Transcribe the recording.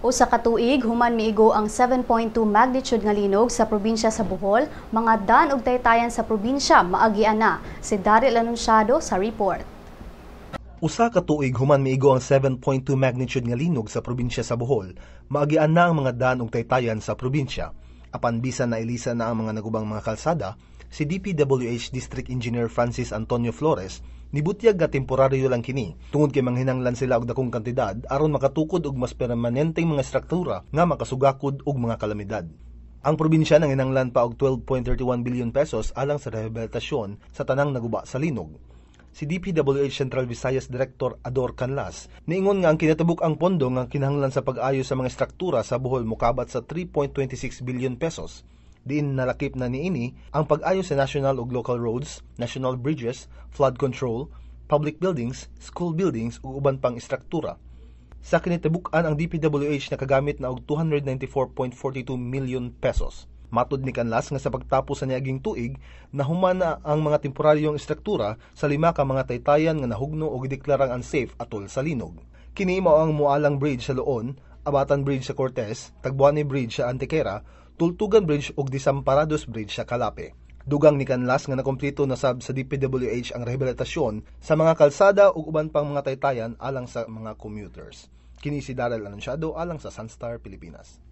Usa ka tuig human miigo ang 7.2 magnitude nga linog sa probinsya sa Bohol, mga dan ug taytayan sa probinsya maagian na. Si Daryl Anunciado sa report. Usa ka tuig human miigo ang 7.2 magnitude nga linog sa probinsya sa Bohol, maagian na ang mga dan ug taytayan sa probinsya. Apan bisan na ilisan na ang mga nagubang mga kalsada, si DPWH District Engineer Francis Antonio Flores nibutyag nga temporaryo lang kini tungod kay manghinanglan sila og dakong kantidad aron makatukod og mas permanenteng mga struktura nga makasugakod og mga kalamidad. Ang probinsya nanghinanglan pa og 12.31 billion pesos alang sa rehabilitasyon sa tanang naguba sa linog. Si DPWH Central Visayas Director Ador Canlas niingon nga ang kinatibuk ang pondo nga kinahanglan sa pag-ayo sa mga struktura sa Bohol mokabat sa 3.26 billion pesos. Diin nalakip na niini ang pag-ayo sa national ug local roads, national bridges, flood control, public buildings, school buildings ug uban pang istruktura. Sa kinatibuk-an ang DPWH nakagamit na og 294.42 million pesos. Matud ni Canlas nga sa pagtapos sa niaging tuig, nahuman na ang mga temporaryong istruktura sa 5 ka mga taytayan nga nahugno o gideklarang unsafe atol sa linog. Kini mao ang Mualang Bridge sa Loon, Abatan Bridge sa Cortez, Tagbuani Bridge sa Antequera, Tultugan Bridge ug Desamparados Bridge sa Calape. Dugang ni Canlas nga nakompleto na sab sa DPWH ang rehabilitasyon sa mga kalsada ug uban pang mga taytayan alang sa mga commuters. Kini si Daryl Anunciado alang sa Sunstar Pilipinas.